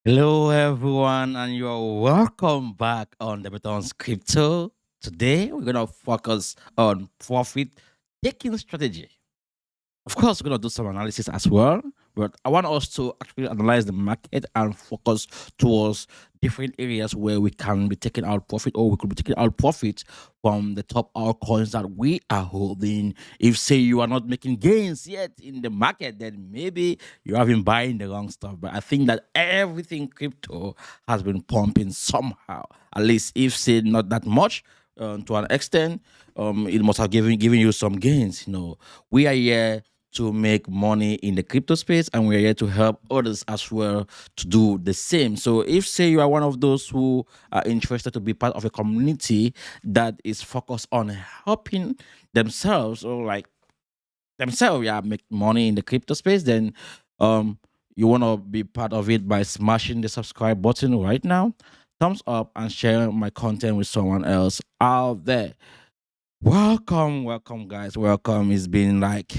Hello, everyone, and you're welcome back on the Betong's Crypto. Today, we're gonna focus on profit taking strategy. Of course, we're gonna do some analysis as well, but I want us to actually analyze the market and focus towards different areas where we can be taking out profit, or we could be taking out profit from the top altcoins that we are holding. If say you are not making gains yet in the market, then maybe you have been buying the wrong stuff. But I think that everything crypto has been pumping somehow. At least if say not that much. To an extent, it must have given you some gains. We are here to make money in the crypto space, and we're here to help others as well to do the same. So if say you are one of those who are interested to be part of a community that is focused on helping themselves, or like themselves, yeah, make money in the crypto space, then um you want to be part of it by smashing the subscribe button right now, thumbs up, and share my content with someone else out there. Welcome, guys. Welcome. It's been like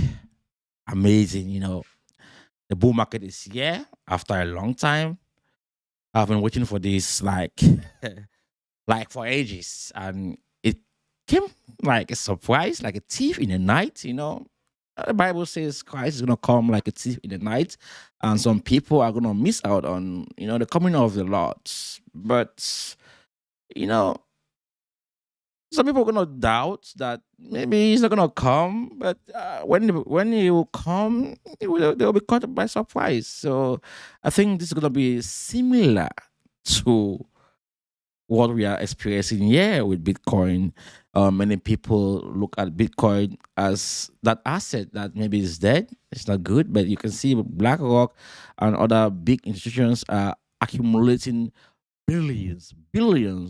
amazing. The bull market is here after a long time. I've been waiting for this like for ages, and it came like a surprise, like a thief in the night. The Bible says Christ is gonna come like a thief in the night, and some people are gonna miss out on the coming of the Lord. But you know, some people are gonna doubt that maybe he's not gonna come, but when he will come, they'll be caught by surprise. So I think this is gonna be similar to what we are experiencing here with Bitcoin. Many people look at Bitcoin as that asset that maybe is dead. It's not good, but you can see BlackRock and other big institutions are accumulating billions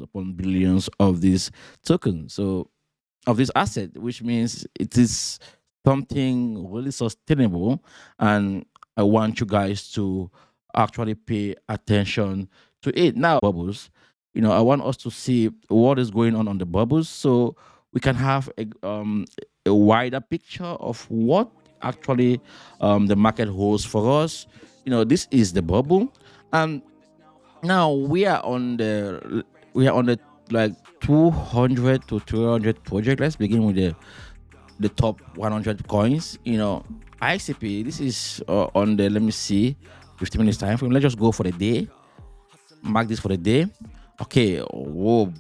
upon billions of these tokens. So of this asset, which means it is something really sustainable. And I want you guys to actually pay attention to it. Now, bubbles, I want us to see what is going on the bubbles, so we can have a wider picture of what actually the market holds for us. This is the bubble, and now we are on the like 200 to 300 project. Let's begin with the top 100 coins. ICP. This is on the, let me see, 15 minutes time frame. Let's just go for the day. Mark this for the day. Okay. Whoa.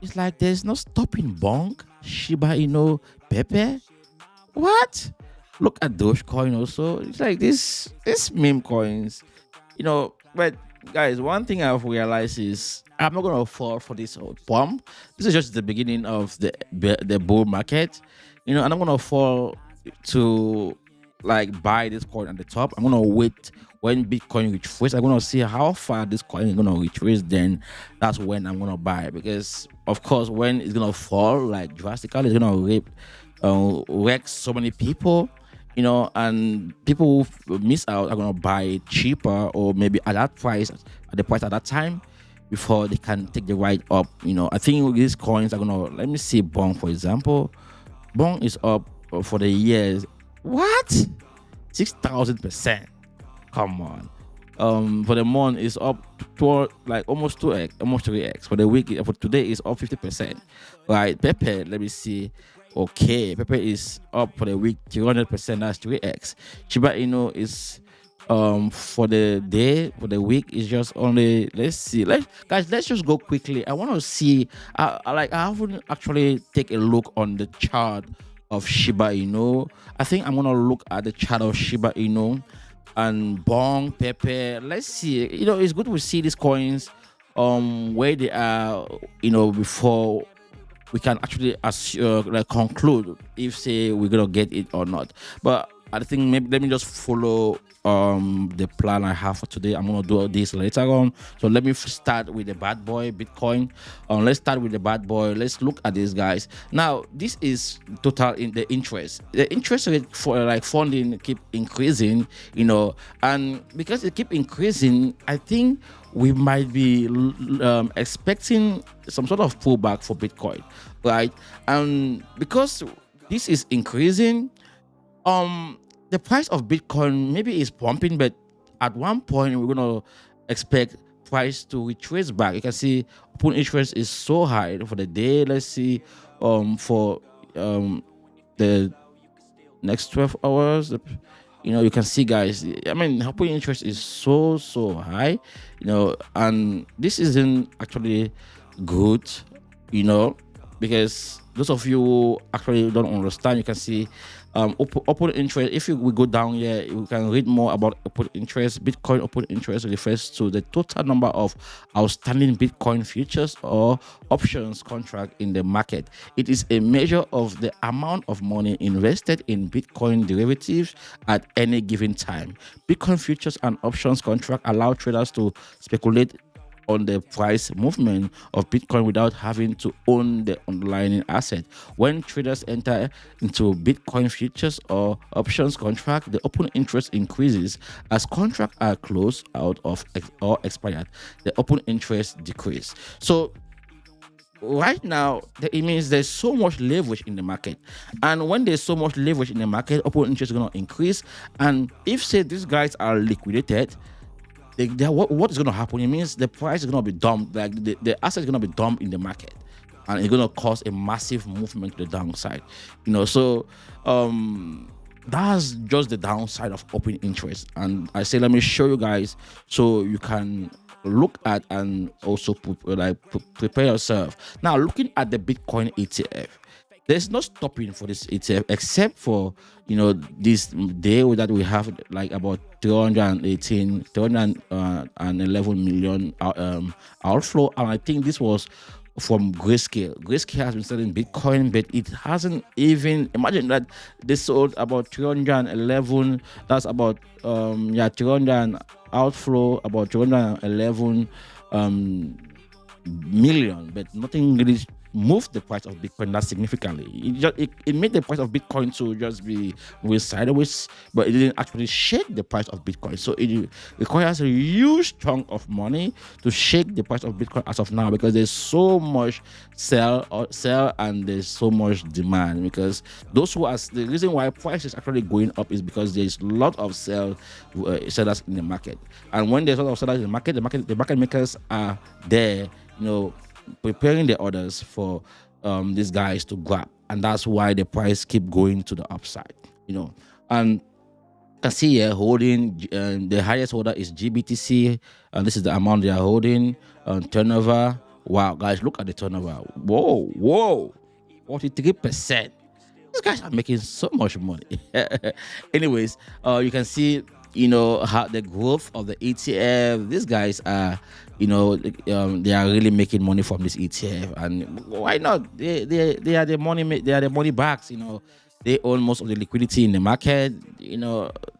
It's like there's no stopping Bong, Shiba Inu, Pepe. What? Look at Dogecoin also. It's like this meme coins. But guys, one thing I've realized is I'm not gonna fall for this pump. This is just the beginning of the bull market. And I'm gonna fall to like buy this coin at the top. I'm gonna wait when Bitcoin retraces. I'm gonna see how far this coin is gonna retrace. Then that's when I'm gonna buy, because of course when it's gonna fall like drastically, it's gonna wreck so many people. And people who miss out are gonna buy it cheaper, or maybe at that price, at the price at that time, before they can take the ride up. I think these coins are gonna, let me see, Bong for example. Bong is up for the years. What? 6,000%. Come on. For the month is up to like almost 2x, almost 3x. For the week, for today is up 50%. Right. Pepe, let me see. Okay, Pepe is up for the week 200%. That's 3x. Shiba Inu is for the day, for the week is just only, let's see. Let's just go quickly. I want to see. I haven't actually take a look on the chart of Shiba Inu. I think I'm gonna look at the chart of Shiba Inu and Bong, Pepe. Let's see. It's good to see these coins where they are, before we can actually like conclude if say we're gonna get it or not. But I think maybe let me just follow the plan I have for today. I'm gonna do this later on. So let me start with the bad boy, Bitcoin. Let's start with the bad boy. Let's look at these guys. Now this is total in the interest. The interest rate for like funding keep increasing, and because it keep increasing, I think we might be expecting some sort of pullback for Bitcoin, right? And because this is increasing, the price of Bitcoin maybe is pumping, but at one point we're gonna expect price to retrace back. You can see open interest is so high for the day. Let's see for the next 12 hours. You can see, guys, I mean, open interest is so high, and this isn't actually good, you know because those of you who actually don't understand, you can see open interest. If we go down here, you can read more about open interest. Bitcoin open interest refers to the total number of outstanding Bitcoin futures or options contract in the market. It is a measure of the amount of money invested in Bitcoin derivatives at any given time. Bitcoin futures and options contract allow traders to speculate on the price movement of Bitcoin without having to own the underlying asset. When traders enter into Bitcoin futures or options contract, the open interest increases. As contracts are closed out of or expired, the open interest decrease. So right now, it means there's so much leverage in the market, and when there's so much leverage in the market, open interest is going to increase. And if, say, these guys are liquidated, what is going to happen? It means the price is going to be dumped, like the asset is going to be dumped in the market, and it's going to cause a massive movement to the downside. So that's just the downside of open interest. And I say, let me show you guys so you can look at and also prepare yourself. Now, looking at the Bitcoin ETF, there's no stopping for this ETF except for this day that we have like about 311 million outflow, and I think this was from Grayscale. Grayscale has been selling Bitcoin, but it hasn't even, imagine that they sold about 311. That's about 300 outflow, about 311 million, but nothing really moved the price of Bitcoin that significantly. It made the price of Bitcoin to just be sideways, but it didn't actually shake the price of Bitcoin. So it requires a huge chunk of money to shake the price of Bitcoin as of now, because there's so much sell and there's so much demand. Because the reason why price is actually going up is because there's a lot of sellers in the market, and when there's a lot of sellers in the market, the market makers are there, preparing the orders for these guys to grab, and that's why the price keep going to the upside. And you can see here holding, the highest holder is GBTC, and this is the amount they are holding. Turnover, wow, guys, look at the turnover. Whoa, 43%. These guys are making so much money. Anyways, you can see how the growth of the ETF. These guys are they are really making money from this ETF, and why not? They are the money bags. They own most of the liquidity in the market.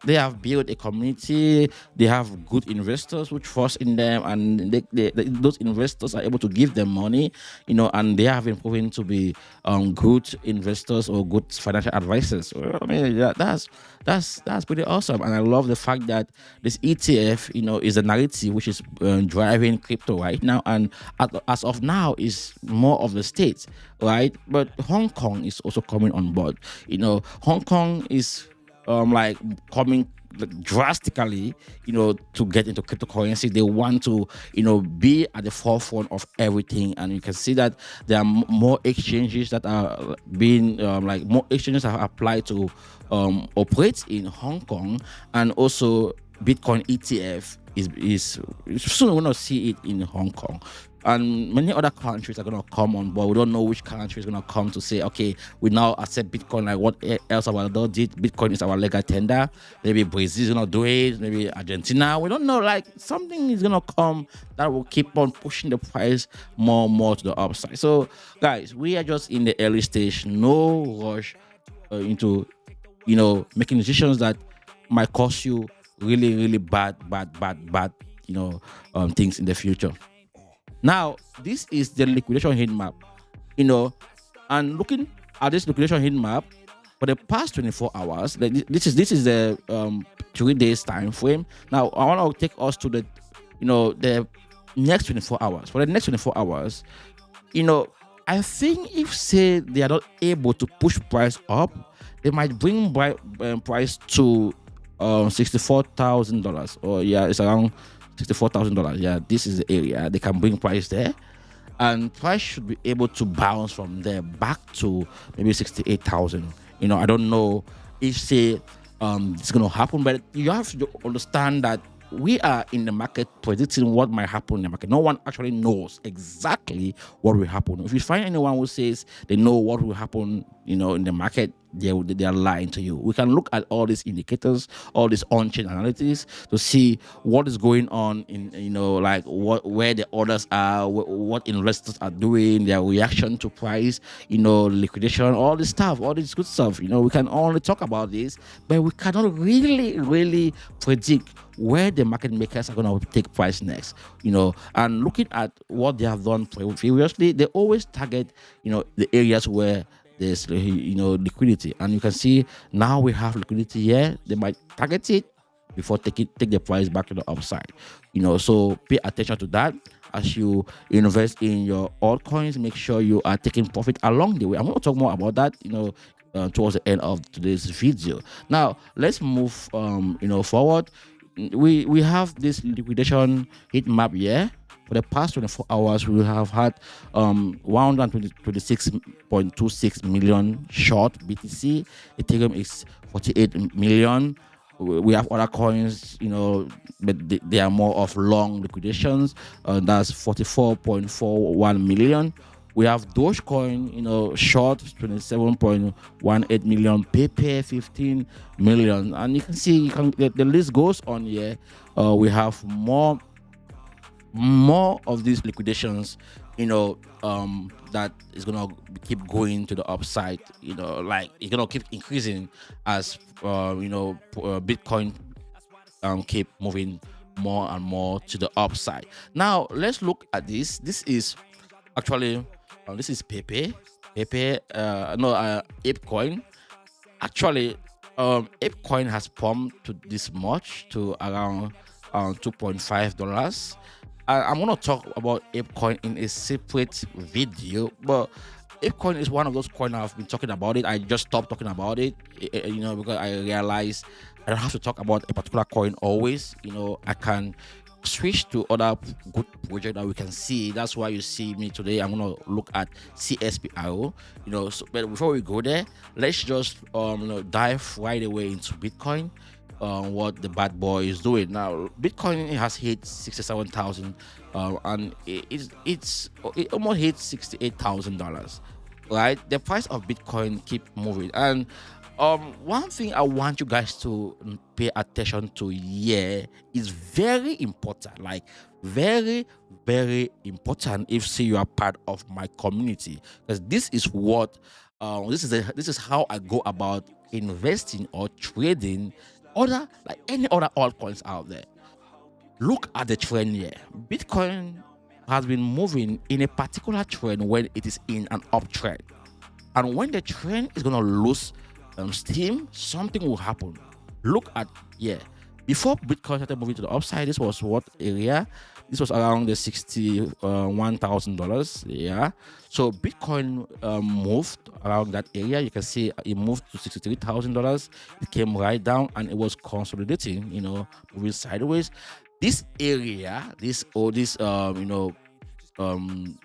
They have built a community. They have good investors who trust in them, and those investors are able to give them money. And they have been proven to be good investors or good financial advisors. I mean, that's pretty awesome, and I love the fact that this ETF, is a narrative which is driving crypto right now, and as of now is more of the States, right? But Hong Kong is also coming on board. Hong Kong is coming drastically, to get into cryptocurrency. They want to, be at the forefront of everything, and you can see that there are more exchanges that are being more exchanges are applied to operate in Hong Kong, and also Bitcoin ETF is soon we're gonna see it in Hong Kong. And many other countries are going to come on board. We don't know which country is going to come to say, okay, we now accept Bitcoin. Like what else our world did? Bitcoin is our legal tender. Maybe Brazil is going to do it. Maybe Argentina. We don't know. Like something is going to come that will keep on pushing the price more and more to the upside. So, guys, we are just in the early stage. No rush into, making decisions that might cost you really, really bad, things in the future. Now, this is the liquidation heat map, and looking at this liquidation heat map for the past 24 hours, this is the 3 days time frame. Now, I want to take us to the, the next 24 hours. For the next 24 hours, I think if, say, they are not able to push price up, they might bring price to $64,000, or it's around $64,000. Yeah, this is the area they can bring price there, and price should be able to bounce from there back to maybe 68,000. I don't know if say it's gonna happen, but you have to understand that we are in the market predicting what might happen in the market. No one actually knows exactly what will happen. If you find anyone who says they know what will happen, in the market, they are lying to you. We can look at all these indicators, all this on-chain analytics to see what is going on in, like where the orders are, what investors are doing, their reaction to price, liquidation, all this stuff, all this good stuff. We can only talk about this, but we cannot really predict where the market makers are going to take price next. And looking at what they have done previously, they always target, the areas where there's liquidity, and you can see now we have liquidity here. They might target it before take the price back to the upside. So pay attention to that as you invest in your altcoins. Make sure you are taking profit along the way. I'm going to talk more about that towards the end of today's video. Now let's move forward. We have this liquidation heat map here. For the past 24 hours, we have had 126.26 million short BTC. Ethereum is 48 million. We have other coins, but they are more of long liquidations. That's 44.41 million. We have Dogecoin, short 27.18 million, paper 15 million, and you can see the list goes on here. We have more of these liquidations, that is gonna keep going to the upside. Like it's gonna keep increasing as Bitcoin keep moving more and more to the upside. Now let's look at this. This is actually this is ApeCoin. Actually, ApeCoin has pumped to this much, to around $2.5. I'm going to talk about ApeCoin in a separate video, but ApeCoin is one of those coins I've been talking about it. I just stopped talking about it, because I realized I don't have to talk about a particular coin always. I can switch to other good project that we can see. That's why you see me today. I'm going to look at CSPR. But before we go there, let's just dive right away into Bitcoin. What the bad boy is doing now. Bitcoin has hit 67,000, and it almost hit $68,000. Right, the price of Bitcoin keep moving, and one thing I want you guys to pay attention to here is very important, like very important. If say you are part of my community, because this is what this is how I go about investing or trading like any other altcoins out there. Look at the trend here. Bitcoin has been moving in a particular trend when it is in an uptrend, and when the trend is going to lose steam, something will happen. Look at here. Before Bitcoin started moving to the upside, this was what area? This was around the $61,000. Yeah. So Bitcoin moved around that area. You can see it moved to $63,000. It came right down and it was consolidating, moving sideways. This area,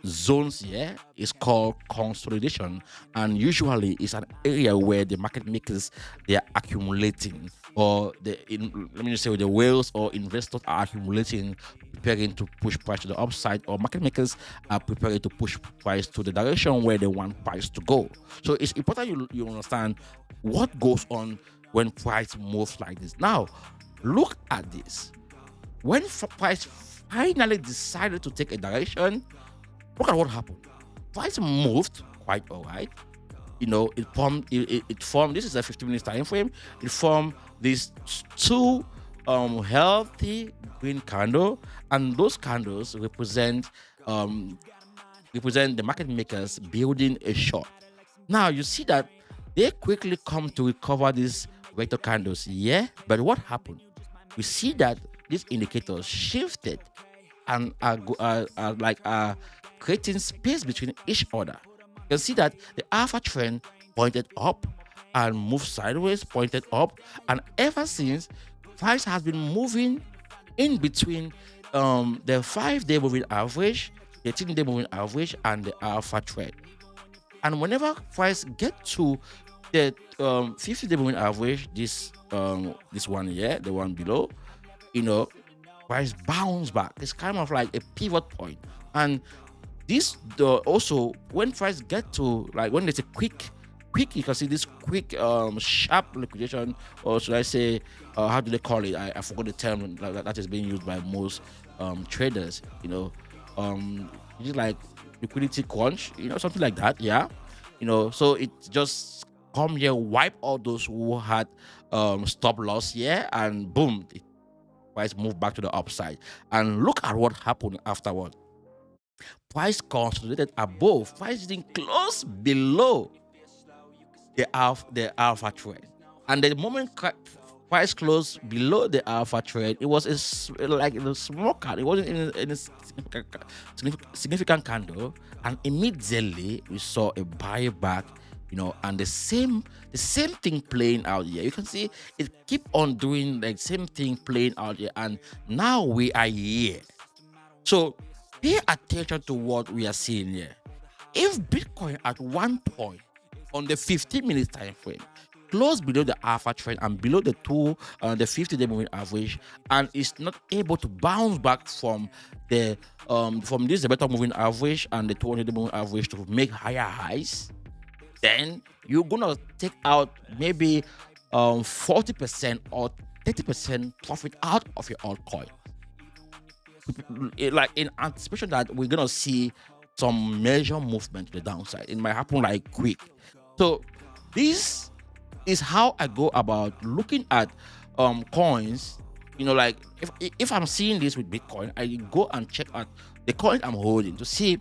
zones here is called consolidation, and usually it's an area where the market makers, they are accumulating, or the whales or investors are accumulating, preparing to push price to the upside, or market makers are preparing to push price to the direction where they want price to go. So it's important you understand what goes on when price moves like this. Now look at this. When price finally decided to take a direction, look at what happened. Price moved quite all right. It formed. This is a 15-minute time frame. It formed these two healthy green candle, and those candles represent the market makers building a short. Now you see that they quickly come to recover these vector candles. Yeah, but what happened? We see that these indicators shifted and are creating space between each other. You can see that the alpha trend pointed up and moved sideways, pointed up, and ever since, price has been moving in between the 5-day moving average, the 10-day moving average, and the alpha trend. And whenever price get to the 50-day moving average, this one here, the one below, you know, price bounce back. It's kind of like a pivot point. And this also when price get to, like, when there's a quick, you can see this quick sharp liquidation, or should I say, how do they call it? I forgot the term that is being used by most traders. It's like liquidity crunch, something like that. Yeah, so it just come here, wipe all those who had stop loss here, and boom, the price move back to the upside. And look at what happened afterward. Price consolidated above, price didn't close below the alpha trend. And the moment price closed below the alpha trend, it was like a small candle. It wasn't in a significant candle, and immediately we saw a buyback. And the same thing playing out here. You can see it keep on doing the same thing playing out here, and now we are here. So pay attention to what we are seeing here. If Bitcoin at one point on the 15-minute time frame close below the alpha trend and below the 50-day moving average, and is not able to bounce back from the Betong moving average and the 200-day moving average to make higher highs, then you're gonna take out maybe 40% or 30% profit out of your altcoin, like in anticipation that we're gonna see some major movement to the downside. It might happen like quick. So this is how I go about looking at coins. Like if I'm seeing this with Bitcoin, I go and check out the coins I'm holding to see,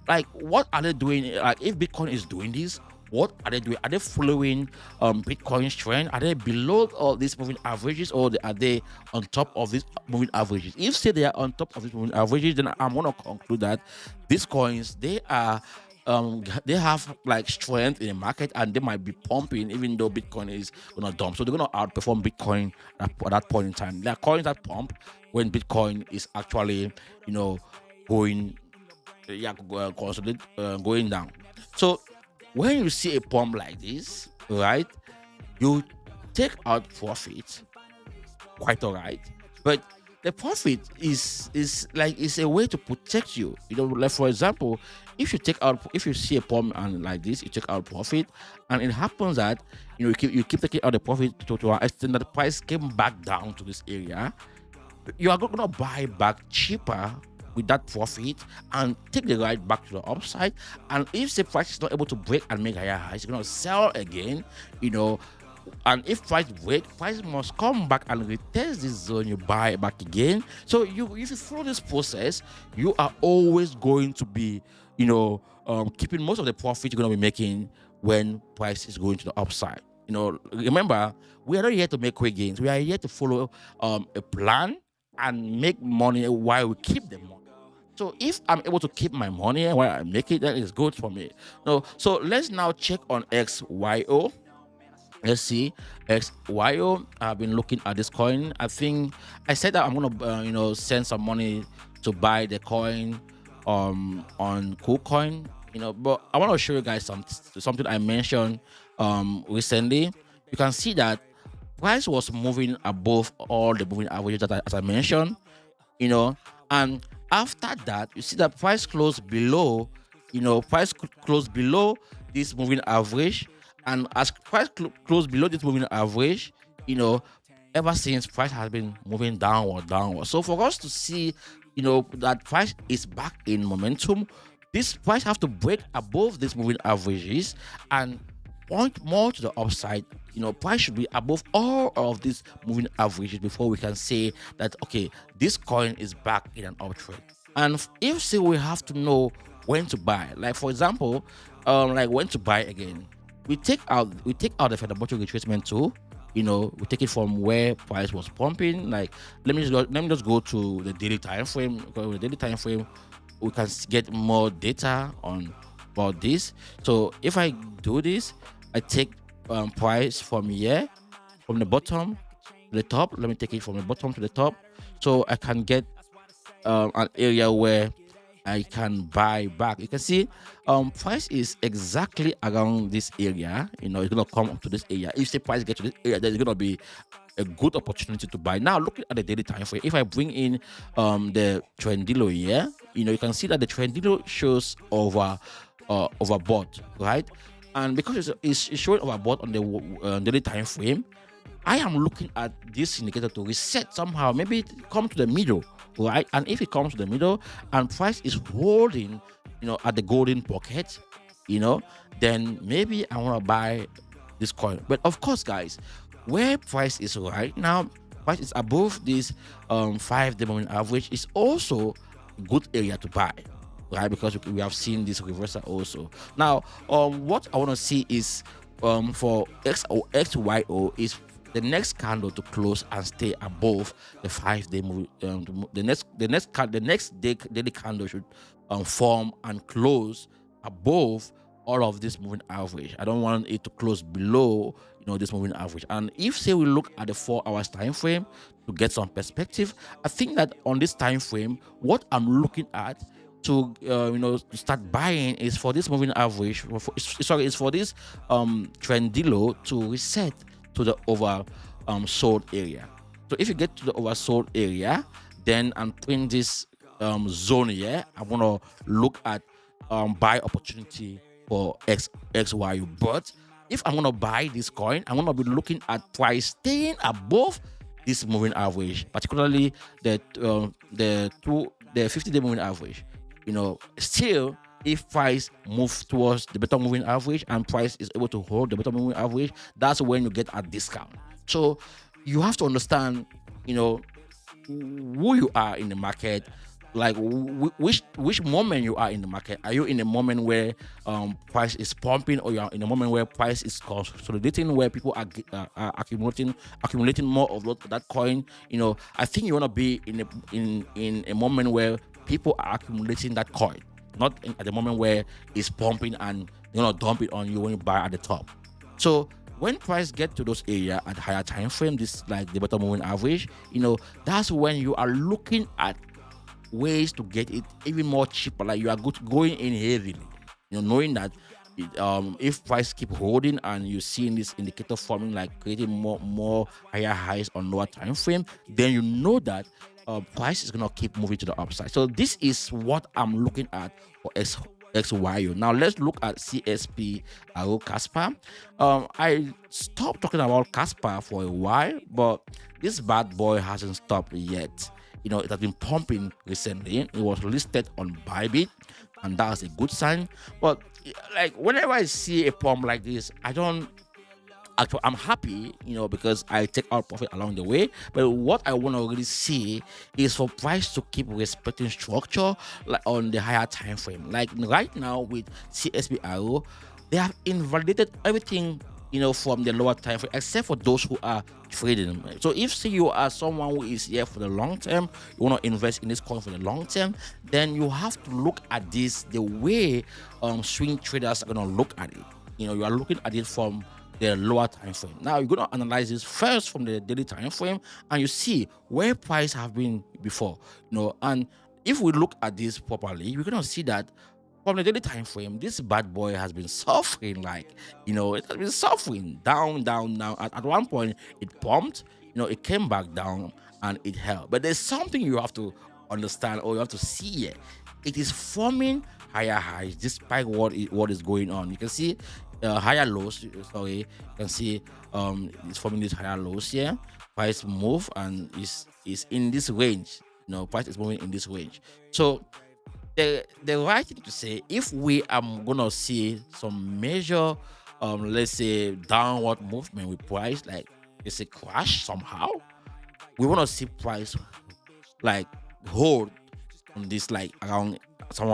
like, what are they doing? Like, if Bitcoin is doing this, what are they doing? Are they following Bitcoin's trend? Are they below all these moving averages, or are they on top of these moving averages? If say they are on top of these moving averages, then I'm gonna conclude that these coins, they have like strength in the market, and they might be pumping even though Bitcoin is gonna dump. So they're gonna outperform Bitcoin at that point in time. There are coins that pump when Bitcoin is actually going going down. So when you see a pump like this, right, you take out profit, quite all right, but the profit is a way to protect you. Like, for example, if you see a pump and like this, you take out profit, and it happens that you keep taking out the profit to an extent that the price came back down to this area, you are going to buy back cheaper with that profit and take the ride back to the upside. And if the price is not able to break and make higher highs, you're going to sell again, and if price break, price must come back and retest this zone, you buy back again. So if you follow this process, you are always going to be keeping most of the profit you're going to be making when price is going to the upside. Remember, we are not here to make quick gains. We are here to follow a plan and make money while we keep the money. So if I'm able to keep my money while I make it, that is good for me. So let's now check on XYO. Let's see XYO. I've been looking at this coin. I think I said that I'm gonna send some money to buy the coin on KuCoin. But I want to show you guys something I mentioned recently. You can see that price was moving above all the moving averages as I mentioned, and after that, you see that price closed below, closed below this moving average, and as price closed below this moving average, ever since price has been moving downward. So for us to see, that price is back in momentum, this price have to break above these moving averages and point more to the upside. Price should be above all of these moving averages before we can say that, okay, this coin is back in an uptrend. And if say we have to know when to buy, like for example, like when to buy again, we take out the Fibonacci retracement tool. We take it from where price was pumping. Like let me just go to the daily time frame. Because with the daily time frame, we can get more data on about this. So if I do this, I take price from here, from the bottom to the top. Let me take it from the bottom to the top, so I can get an area where I can buy back. You can see price is exactly around this area. It's gonna come up to this area. If the price get to this area, there's gonna be a good opportunity to buy. Now looking at the daily time frame, if I bring in the Trendilo here, you can see that the Trendilo shows overbought, right? And because it's showing overbought on the daily time frame, I am looking at this indicator to reset somehow. Maybe it come to the middle, right? And if it comes to the middle and price is holding, at the golden pocket, you know, then maybe I want to buy this coin. But of course, guys, where price is right now, price is above this 5-day moving average, is also a good area to buy, right? Because we have seen this reversal also. Now, what I want to see is for XYO is the next candle to close and stay above the 5-day move. The next day daily candle should form and close above all of this moving average. I don't want it to close below this moving average. And if say we look at the 4 hours time frame to get some perspective, I think that on this time frame, what I'm looking at to to start buying is for this moving average. It's for this Trendilo to reset to the over sold area. So if you get to the oversold area, then I'm putting this zone here. I want to look at buy opportunity for XYU. But if I'm going to buy this coin, I'm going to be looking at price staying above this moving average, particularly the 50-day moving average. Still, if price moves towards the Betong moving average and price is able to hold the Betong moving average, that's when you get a discount. So you have to understand, who you are in the market, like which moment you are in the market. Are you in a moment where price is pumping, or you are in a moment where price is consolidating, where people are accumulating more of that coin? I think you want to be in a moment where people are accumulating that coin, not at the moment where it's pumping and dump it on you when you buy at the top. So when price get to those area at higher time frame, this like the bottom moving average, that's when you are looking at ways to get it even more cheaper. Like you are going in heavily, knowing that if price keep holding and you seeing this indicator forming, like creating more higher highs on lower time frame, then you know that price is gonna keep moving to the upside. So this is what I'm looking at for XYO. Now let's look at CSPR Casper. I stopped talking about Casper for a while, but this bad boy hasn't stopped yet. It has been pumping recently. It was listed on Bybit, and that's a good sign. But like whenever I see a pump like this, I'm happy, because I take out profit along the way. But what I want to really see is for price to keep respecting structure, like on the higher time frame. Like right now with CSPR, they have invalidated everything, from the lower time frame, except for those who are trading. So if say you are someone who is here for the long term, you want to invest in this coin for the long term, then you have to look at this the way swing traders are going to look at it. You are looking at it from the lower time frame. Now you're going to analyze this first from the daily time frame, and you see where price have been before. And if we look at this properly, we're going to see that from the daily time frame, this bad boy has been suffering. Like it has been suffering down. At one point, it pumped. It came back down and it held. But there's something you have to understand, or you have to see here. It is forming higher highs despite what is going on. You can see higher lows. Sorry, you can see it's forming these higher lows here. Price move and is in this range. Price is moving in this range. So the right thing to say, if we are gonna see some major let's say downward movement with price, like it's a crash somehow, we want to see price like hold on this, like around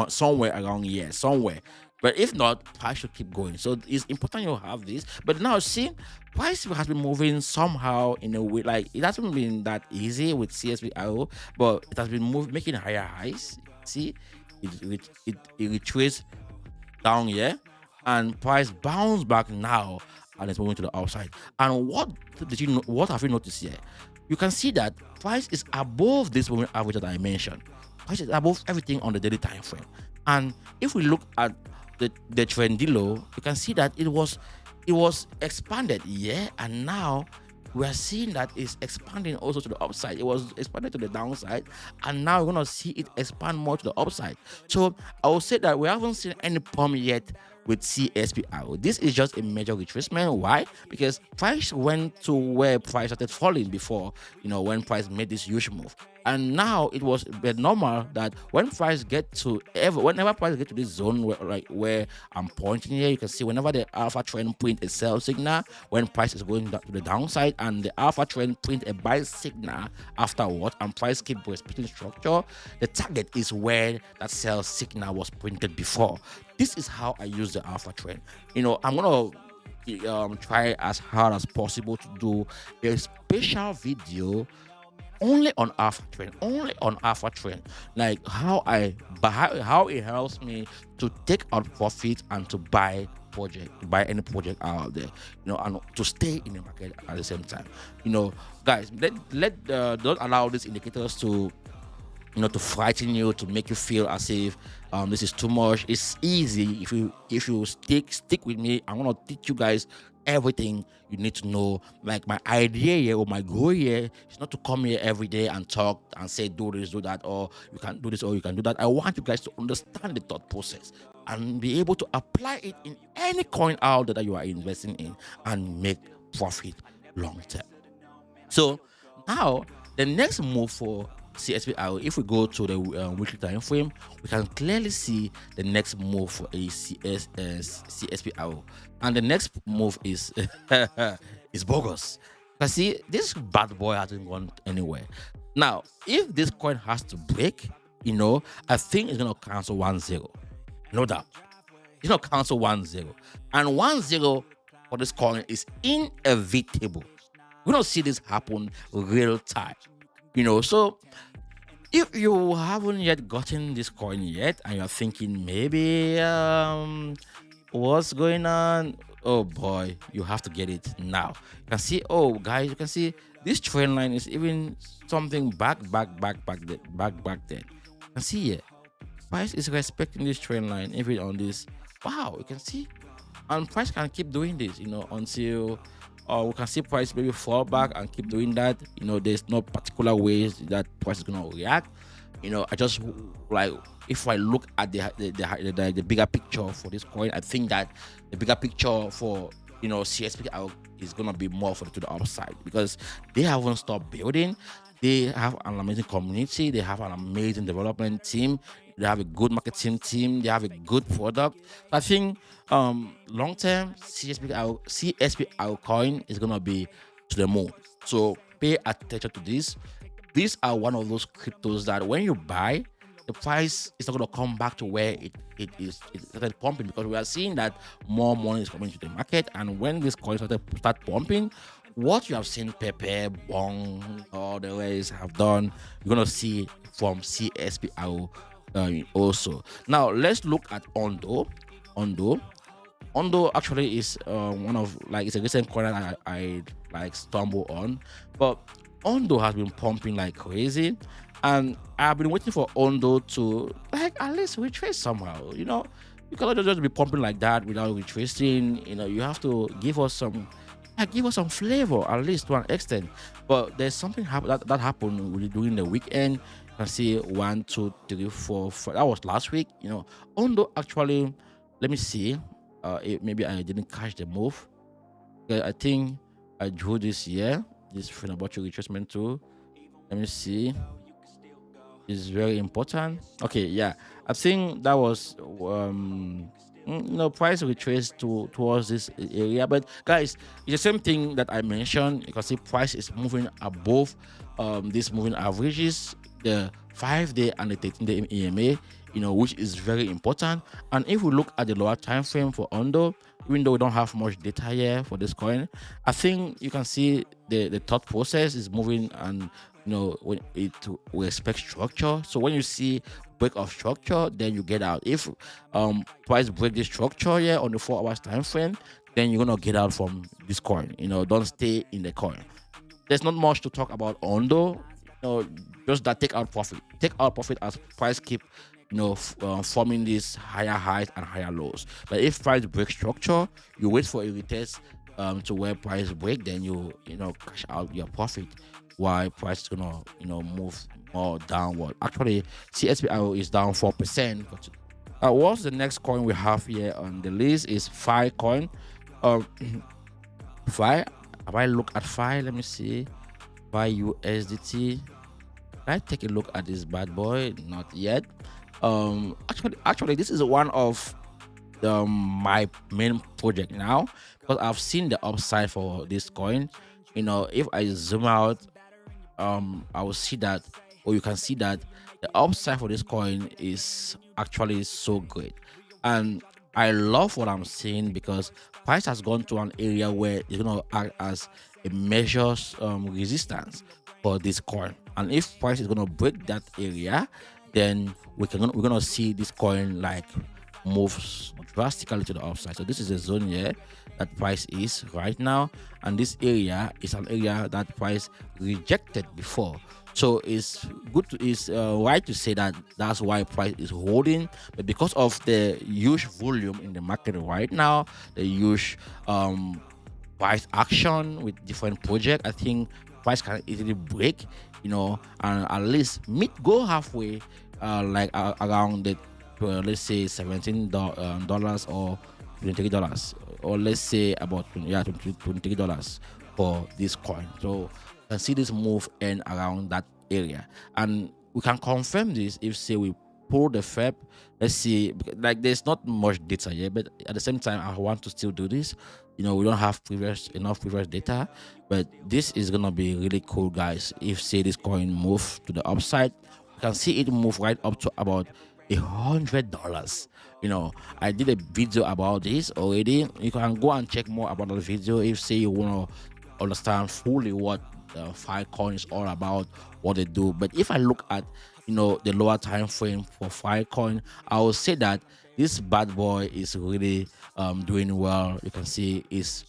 somewhere around here somewhere. But if not, price should keep going. So it's important you have this. But now see, price has been moving somehow in a way, like it hasn't been that easy with CSPR, but it has been making higher highs. See, it retraces down here, and price bounce back now, and it's moving to the upside. And what have you noticed here? You can see that price is above this moving average that I mentioned. price is above everything on the daily time frame. And if we look at the trend below, you can see that it was expanded, yeah, and now we are seeing that it's expanding also to the upside. It was expanded to the downside, and now we're gonna see it expand more to the upside. So I will say that we haven't seen any pump yet with CSPR. This is just a major retracement. Why? Because price went to where price started falling before, when price made this huge move. And now it was normal that when price get to whenever price get to this zone where I'm pointing here, you can see whenever the alpha trend print a sell signal, when price is going to the downside, and the alpha trend print a buy signal afterward, and price keep respecting structure, the target is where that sell signal was printed before. This is how I use the alpha trend. I'm gonna try as hard as possible to do a special video only on alpha trend, like how it helps me to take out profit and to buy any project out there, and to stay in the market at the same time. Guys, don't allow these indicators to to frighten you, to make you feel as if this is too much. It's easy if you stick with me. I'm gonna teach you guys everything you need to know. Like, my idea here, or my goal here, is not to come here every day and talk and say do this, do that, or you can do this, or you can do that. I want you guys to understand the thought process and be able to apply it in any coin out there that you are investing in and make profit long term. So now the next move for CSPR, if we go to the weekly time frame, we can clearly see the next move for a CSPR, and the next move is is bogus. You can see this bad boy hasn't gone anywhere. Now, if this coin has to break, I think it's gonna cancel 1-0, no doubt. It's gonna cancel 1-0, and 1-0 for this coin is inevitable. We don't see this happen real time. So if you haven't yet gotten this coin yet, and you're thinking maybe what's going on, oh boy, you have to get it now. You can see, guys, you can see this trend line is even something back there. You can see here, price is respecting this trend line even on this. Wow, you can see, and price can keep doing this, until we can see price maybe fall back and keep doing that. There's no particular ways that price is gonna react. I just, like, if I look at the bigger picture for this coin, I think that the bigger picture for CSPR is gonna be more to the upside, because they haven't stopped building. They have an amazing community. They have an amazing development team. They have a good marketing team. They have a good product. I think long term CSPR coin is gonna be to the moon. So pay attention to this. These are one of those cryptos that when you buy, the price is not gonna come back to where it started pumping, because we are seeing that more money is coming to the market, and when this coin start pumping, what you have seen Pepe, Bong, all the ways have done, you're gonna see from CSPR also. Now let's look at Ondo. Ondo actually is one of, like, it's a recent coin that I like stumble on, but Ondo has been pumping like crazy, and I've been waiting for Ondo to, like, at least retrace somehow. You cannot just be pumping like that without retracing. You have to give us some flavor, at least to an extent. But there's something that happened during the weekend. You can see 1, 2, 3, 4, 5. That was last week. Ondo actually, let me see. Maybe I didn't catch the move. I think I drew this here. This Fibonacci retracement too. Let me see. It's very important. Okay, yeah. I think that was price retrace towards this area. But guys, it's the same thing that I mentioned. You can see price is moving above these moving averages, the 5-day and the 13-day EMA, which is very important. And if we look at the lower time frame for Ondo, even though we don't have much data here for this coin, I think you can see the thought process is moving, and when we expect structure. So when you see break of structure, then you get out. If price break this structure here on the 4 hours time frame, then you're gonna get out from this coin. Don't stay in the coin. There's not much to talk about Ondo. know, just that take out profit as price keep, forming these higher highs and higher lows. But if price breaks structure, you wait for a retest to where price break, then you cash out your profit. Why price is gonna move more downward. Actually, CSPR is down 4%. But what's the next coin we have here on the list is Filecoin. Um, Fi. If I look at Fi, let me see. Fi USDT. I take a look at this bad boy. Not yet. Actually, this is one of my main project now because I've seen the upside for this coin. If I zoom out, I will see that, or you can see that the upside for this coin is actually so great. And I love what I'm seeing because price has gone to an area where it's going to act as a measure resistance for this coin. And if price is going to break that area, then we're gonna see this coin like moves drastically to the upside. So this is a zone here that price is right now, and this area is an area that price rejected before. So it's good to is right to say that that's why price is holding, but because of the huge volume in the market right now, the huge price action with different project, I think price can easily break, and at least meet go halfway, like around the let's say $17 or $23, or let's say about $23 for this coin. So you can see this move end around that area, and we can confirm this if say we pull the FEP. Let's see, like there's not much data yet, but at the same time I want to still do this. We don't have enough previous data, but this is gonna be really cool, guys. If say this coin move to the upside, you can see it move right up to about $100. I did a video about this already. You can go and check more about the video if say you wanna understand fully what Filecoin is all about, what they do. But if I look at the lower time frame for Filecoin, I will say that this bad boy is really doing well. You can see it has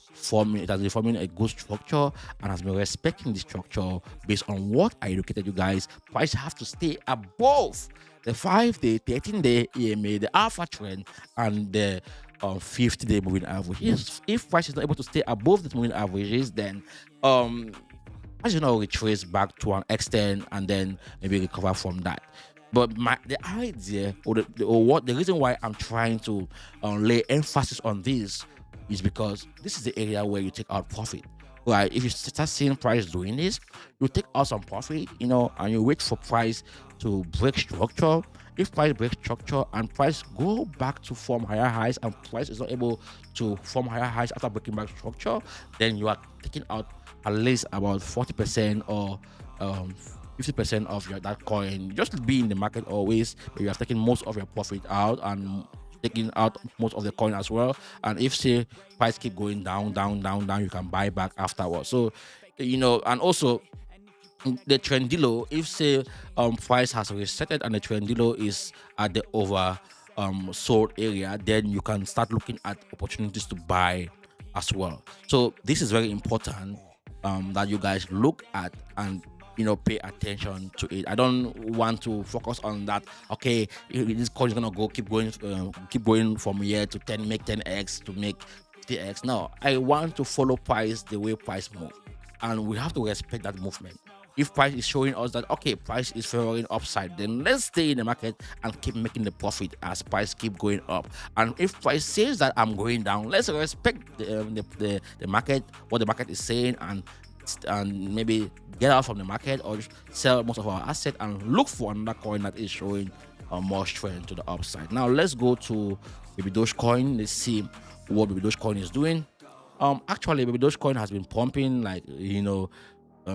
been forming a good structure and has been respecting the structure based on what I educated you guys. Price have to stay above the 5-day, 13-day EMA, the alpha trend, and the 50-day moving average. If price is not able to stay above the moving averages, then as you know, retrace back to an extent and then maybe recover from that. But the idea or the reason why I'm trying to lay emphasis on this is because this is the area where you take out profit. Right? If you start seeing price doing this, you take out some profit, and you wait for price to break structure. If price breaks structure and price go back to form higher highs, and price is not able to form higher highs after breaking back structure, then you are taking out at least about 40% or 50% of that coin. Just be in the market always, but you are taking most of your profit out and taking out most of the coin as well. And if say price keep going down, you can buy back afterwards. So and also the trendilo, if say price has resetted and the trendilo is at the over sold area, then you can start looking at opportunities to buy as well. So this is very important that you guys look at and pay attention to it. I don't want to focus on that. Okay, this coin is gonna keep going from here to 10, make 10x to make 50x. No, I want to follow price the way price move, and we have to respect that movement. If price is showing us that okay, price is favoring upside, then let's stay in the market and keep making the profit as price keep going up. And if price says that I'm going down, let's respect the market, what the market is saying, and maybe get out from the market or just sell most of our asset and look for another coin that is showing more strength to the upside. Now let's go to Baby Dogecoin. Let's see what Baby Dogecoin is doing. Actually, Baby Dogecoin has been pumping like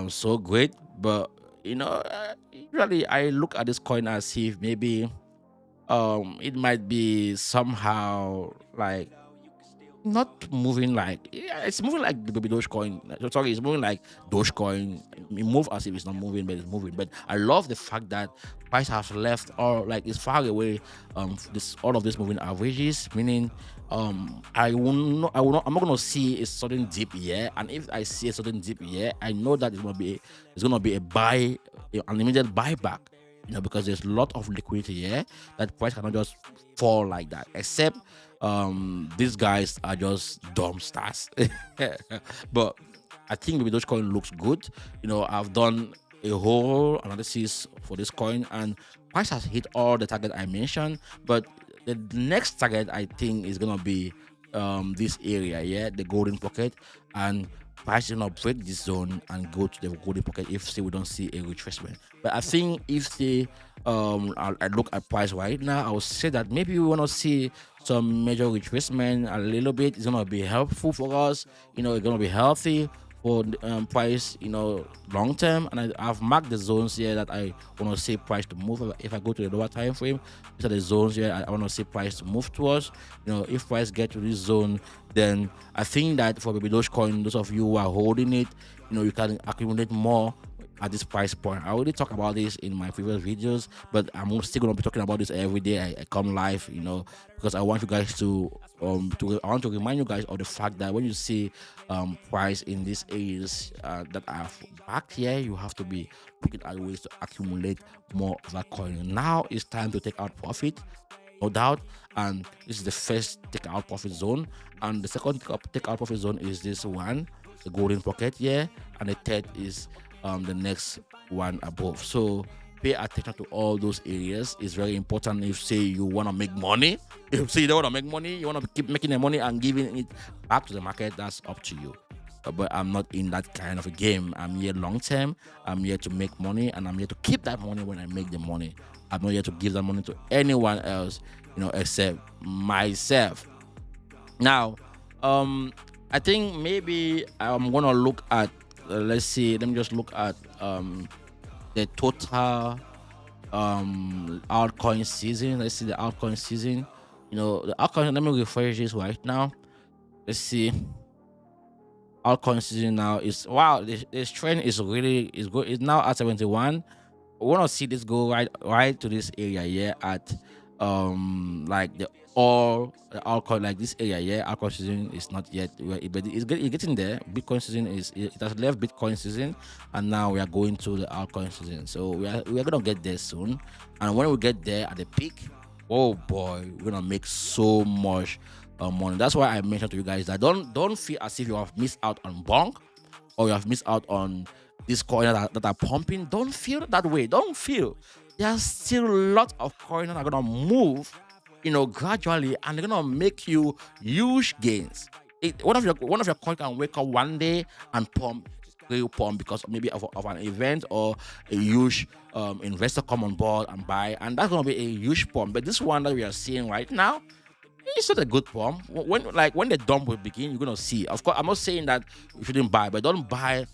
so great, but usually I look at this coin as if maybe it might be somehow like not moving like, yeah, it's moving like the baby Dogecoin. Sorry, it's moving like Dogecoin. It move as if it's not moving, but it's moving. But I love the fact that price has left, or like it's far away. This all of this moving averages, meaning I'm not gonna see a sudden dip here. And if I see a sudden dip here, I know that it's gonna be a buy, an immediate buyback. Because there's a lot of liquidity here, that price cannot just fall like that. Except these guys are just dumb stars. But I think maybe Dogecoin looks good. I've done a whole analysis for this coin, and price has hit all the target I mentioned. But the next target I think is gonna be this area, yeah, the golden pocket, and price is gonna break this zone and go to the golden pocket if say we don't see a retracement. But I think if say I look at price right now, I would say that maybe we wanna see some major retracement a little bit. It's gonna be helpful for us. It's gonna be healthy for price, long term. And I've marked the zones here that I want to see price to move. If I go to the lower time frame, these are the zones here I want to see price to move towards. If price get to this zone, then I think that for baby Dogecoin, those of you who are holding it, you can accumulate more at this price point. I already talked about this in my previous videos, but I'm still gonna be talking about this every day I come live, because I want you guys I want to remind you guys of the fact that when you see price in these areas that are back here, you have to be looking at ways to accumulate more of that coin. Now it's time to take out profit, no doubt. And this is the first take out profit zone, and the second take out profit zone is this one, the golden pocket here, and the third is the next one above. So pay attention to all those areas. It's very important. If say you want to make money, if say you don't want to make money, you want to keep making the money and giving it back to the market, that's up to you. But I'm not in that kind of a game. I'm here long term. I'm here to make money, and I'm here to keep that money when I make the money. I'm not here to give that money to anyone else, except myself. Now, I think maybe I'm gonna look at let's see. Let me just look at the total altcoin season. Let's see the altcoin season. The altcoin. Let me refresh this right now. Let's see. Altcoin season now is, wow. This trend is good. It's now at 71. We want to see this go right to this area here at like the altcoin, like this area here. Altcoin season is not yet, but it's getting there. Bitcoin season it has left Bitcoin season, and now we are going to the altcoin season. So we are gonna get there soon, and when we get there at the peak, oh boy, we're gonna make so much money. That's why I mentioned to you guys that don't feel as if you have missed out on bonk, or you have missed out on these coins that are pumping. Don't feel that way. Don't feel. There's still a lot of coins that are gonna move, gradually, and they're gonna make you huge gains. One of your coins can wake up one day and pump, real pump, because maybe of an event, or a huge investor come on board and buy, and that's gonna be a huge pump. But this one that we are seeing right now, it's not a good pump. When the dump will begin, you're gonna see. Of course, I'm not saying that you shouldn't buy, but don't buy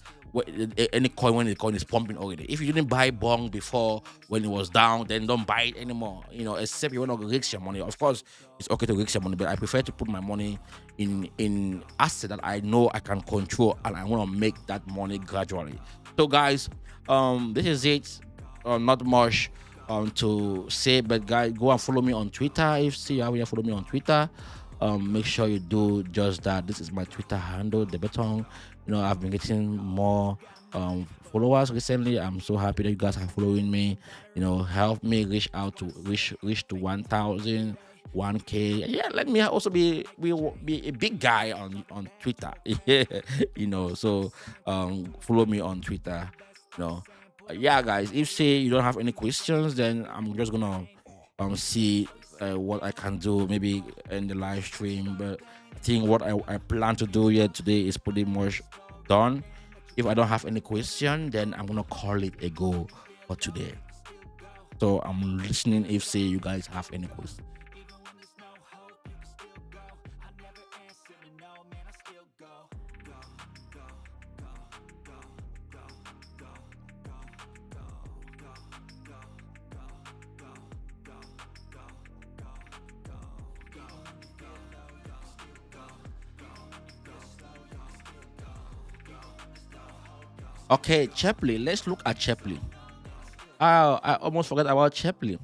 any coin when the coin is pumping already. If you didn't buy bong before when it was down, then don't buy it anymore. Except you want to risk your money. Of course, it's okay to risk your money, but I prefer to put my money in asset that I know I can control, and I want to make that money gradually. So, guys, this is it. Not much to say, but guys, go and follow me on Twitter. If you haven't follow me on Twitter, make sure you do just that. This is my Twitter handle, the Betong. I've been getting more followers recently. I'm so happy that you guys are following me. Help me reach to 1,000, 1K. Yeah, let me also be a big guy on Twitter. So follow me on Twitter. Yeah, guys. If say you don't have any questions, then I'm just gonna see what I can do maybe in the live stream. But I think what I plan to do here today is pretty much done. If I don't have any question, then I'm gonna call it a go for today. So I'm listening if say you guys have any questions. Okay, Chepley. Let's look at Chepley. I almost forgot about Chepley.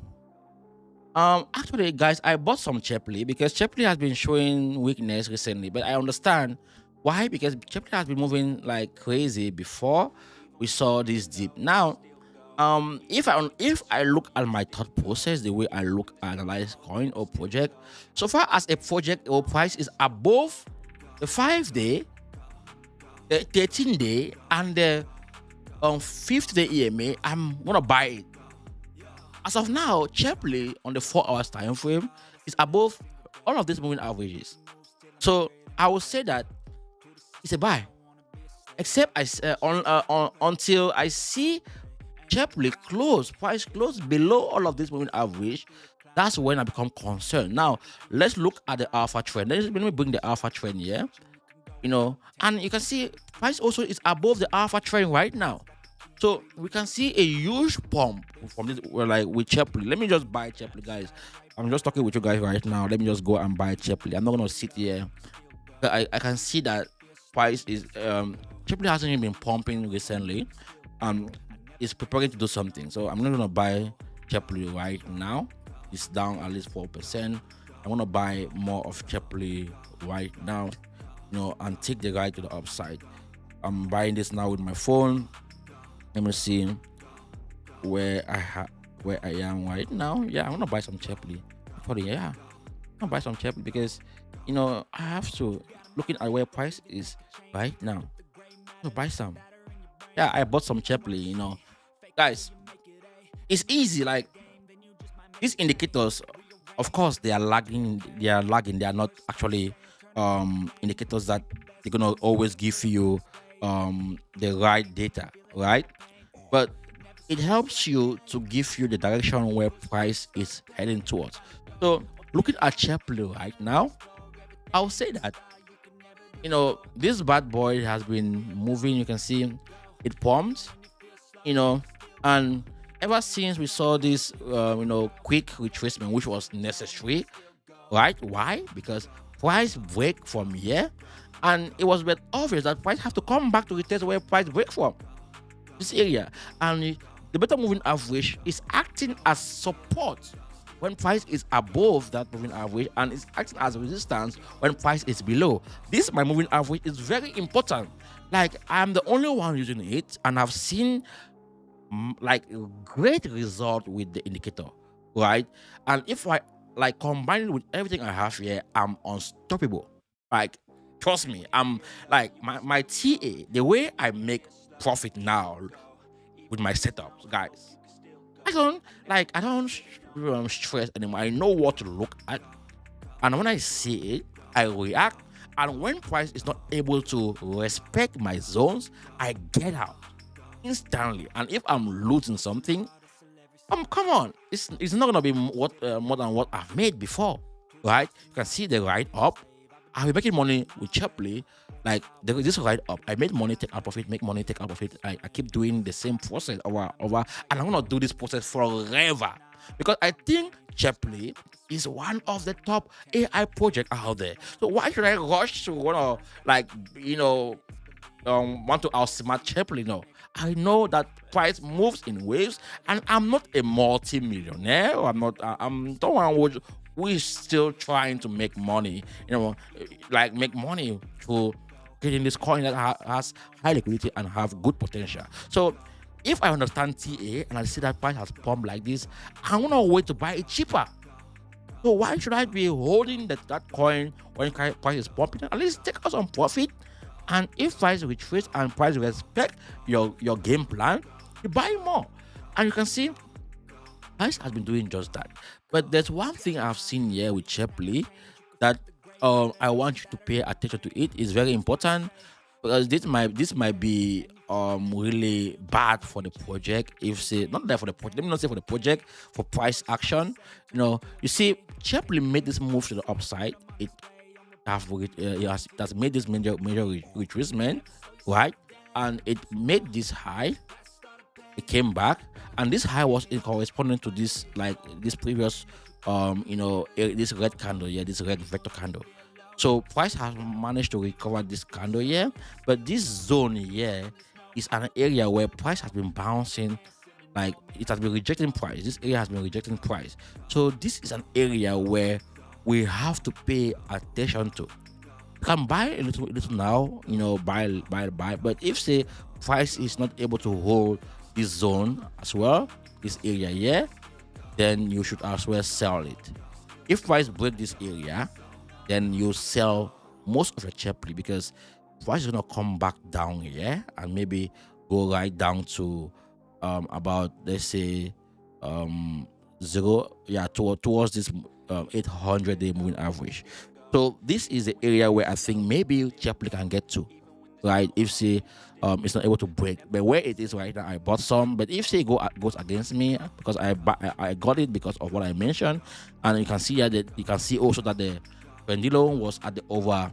Actually, guys, I bought some Chepley because Chepley has been showing weakness recently, but I understand why, because Chepley has been moving like crazy before we saw this dip. Now, if I look at my thought process, the way I look at analyze coin or project, so far as a project or price is above the 5 day, the 13 day, and the 50 day EMA, I'm gonna buy it. As of now, Chepley on the 4 hours time frame is above all of these moving averages. So I would say that it's a buy. Except until I see Chepley price close below all of this moving average, that's when I become concerned. Now let's look at the alpha trend. Let me bring the alpha trend here. And you can see price also is above the alpha trend right now. So we can see a huge pump from this, like with Chepley. Let me just buy Chepley, guys. I'm just talking with you guys right now. Let me just go and buy Chepley. I'm not gonna sit here. I can see that price is Chepley hasn't even been pumping recently. It's preparing to do something. So I'm not gonna buy Chepley right now. It's down at least 4%. I want to buy more of Chepley right now, and take the ride to the upside. I'm buying this now with my phone. Let me see where I am right now. Yeah, I want to buy some Chepley. Actually, yeah, I want to buy some Chepley because I have to looking at where price is right now. To buy some. Yeah, I bought some Chepley. Guys, it's easy. Like these indicators, of course, they are lagging. They are lagging. They are not actually indicators that they're gonna always give you the right data, right? But it helps you to give you the direction where price is heading towards. So looking at Chepley right now, I'll say that this bad boy has been moving. You can see it pumped, and ever since we saw this quick retracement, which was necessary, right? Why? Because price break from here, and it was very obvious that price have to come back to retest where price break from this area, and the better moving average is acting as support when price is above that moving average, and it's acting as resistance when price is below. This my moving average is very important. Like I'm the only one using it, and I've seen like a great result with the indicator, right? And if I like combine it with everything I have here, I'm unstoppable. Like trust me, I'm like my TA, the way I make profit now with my setups, guys. I don't stress anymore. I know what to look at, and when I see it, I react. And when price is not able to respect my zones, I get out instantly. And if I'm losing something, come on, it's not gonna be more than what I've made before, right? You can see the ride up. I'll be making money with Chepley. Like this ride up, I made money, take out profit, make money, take out profit. I keep doing the same process over, and I'm gonna do this process forever because I think Chepley is one of the top AI project out there. So why should I rush to want to outsmart Chepley? No, I know that price moves in waves, and I'm not a multi-millionaire. I'm not. I'm someone who is still trying to make money. Like make money through getting this coin that has high liquidity and have good potential. So if I understand TA and I see that price has pumped like this, I'm gonna wait to buy it cheaper. So why should I be holding that coin when price is pumping? At least take out some profit. And if price retrace and price respect your game plan, you buy more. And you can see price has been doing just that. But there's one thing I've seen here with Chepley that I want you to pay attention to. It is very important because this might be really bad for the project. If say not there for the project, let me not say for the project, for price action. You see, Chepley made this move to the upside. It has made this major retracement, right? And it made this high. It came back, and this high was in corresponding to this previous this red candle here, this red vector candle. So price has managed to recover this candle here, but this zone here is an area where price has been bouncing, like it has been rejecting price. This area has been rejecting price. So this is an area where we have to pay attention to. You can buy a little now, buy. But if say price is not able to hold this zone as well, this area here, then you should as well sell it. If price break this area, then you sell most of it cheaply, because price is gonna come back down here and maybe go right down to about, let's say, zero, yeah, towards this 800-day moving average. So this is the area where I think maybe cheaply can get to, right? If say it's not able to break, but where it is right now, I bought some. But if say goes against me, because I got it because of what I mentioned, and you can see here that you can see also that the pendulum was at the over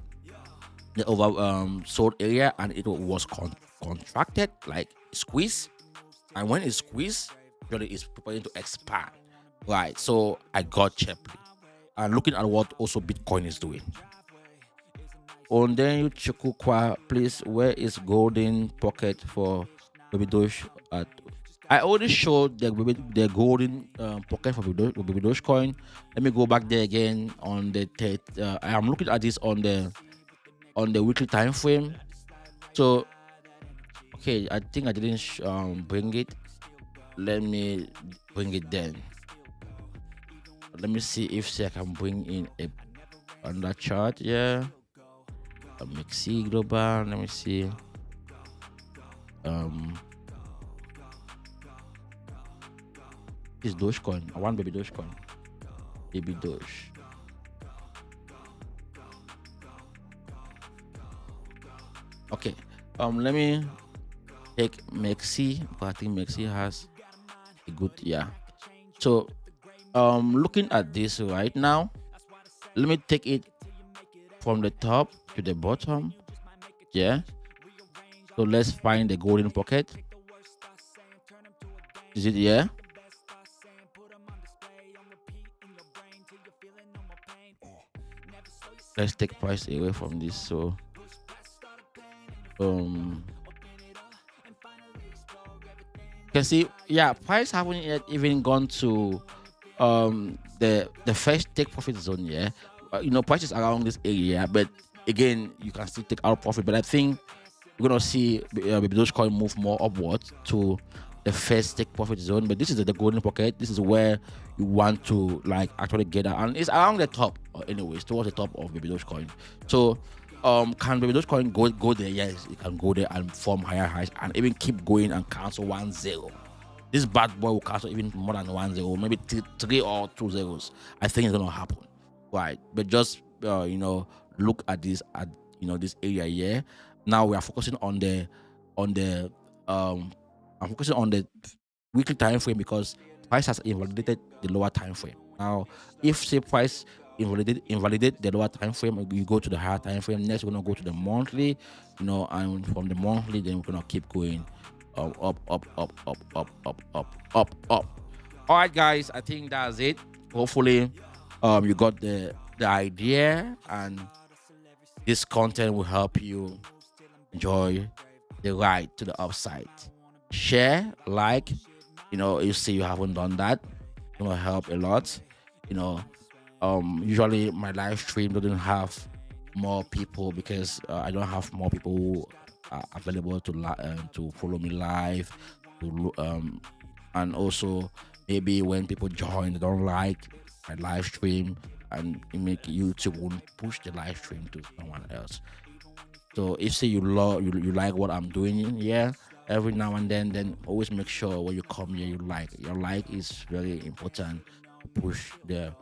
sold area, and it was contracted, like squeeze. And when it's squeezed, usually it's preparing to expand, right? So I got cheaply, and looking at what also Bitcoin is doing. And then you Chukukwa, please, where is golden pocket for baby Doge at? I already showed the golden pocket for baby Dogecoin. Let me go back there again on the I am looking at this on the weekly time frame. So okay, I think I didn't bring it. Let me bring it then. Let me see if say I can bring in a another chart. Yeah. Mixi global. Let me see. Is Dogecoin? I want baby Dogecoin. Baby Doge. Okay. Let me take Mexi, but I think Mexi has a good, yeah. So looking at this right now, let me take it from the top to the bottom. Yeah. So let's find the golden pocket. Is it here? Let's take price away from this. So you can see, yeah, price haven't yet even gone to the first take profit zone. Yeah, prices around this area, but again, you can still take out profit. But I think we're gonna see maybe Dogecoin move more upwards to the first take profit zone. But this is the golden pocket. This is where you want to like actually get out, and it's around the top, anyways, towards the top of baby Dogecoin. So can baby Dogecoin go there? Yes, it can go there and form higher highs and even keep going and cancel 1-0. This bad boy will cancel even more than 1-0, maybe 3 or 2 zeros. I think it's gonna happen, right? But just look at this this area here. Now we are focusing on the I'm focusing on the weekly time frame, because price has invalidated the lower time frame. Now, if say price invalidate the lower time frame, you go to the higher time frame. Next, we're gonna go to the monthly, and from the monthly, then we're gonna keep going up. All right, guys, I think that's it. Hopefully, you got the idea, and this content will help you enjoy the ride to the upside. Share, like, you see you haven't done that, it's gonna help a lot. Usually my live stream doesn't have more people, because I don't have more people who are available to follow me live, and also maybe when people join, they don't like my live stream, and it make YouTube won't push the live stream to someone else. So if say you like what I'm doing here every now and then always make sure when you come here, you like. Your like is very important to push the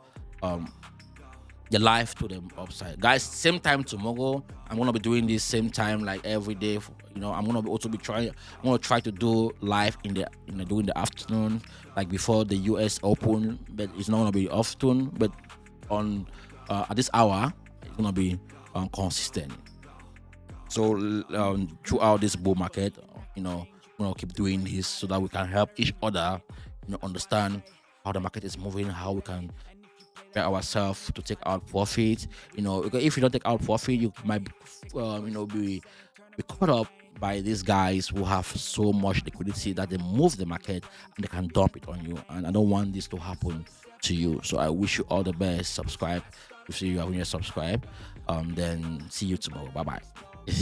live to the upside. Guys, same time tomorrow, I'm gonna be doing this same time like every day. I'm gonna try to do live in the during the afternoon, like before the US Open, but it's not gonna be often. But on at this hour, it's gonna be consistent. So throughout this bull market, we're gonna keep doing this so that we can help each other, understand how the market is moving, how we can prepare ourselves to take out profit. Because if you don't take out profit, you might, be caught up by these guys who have so much liquidity that they move the market and they can dump it on you. And I don't want this to happen to you. So I wish you all the best. Subscribe if you haven't yet subscribed. Then see you tomorrow. Bye bye.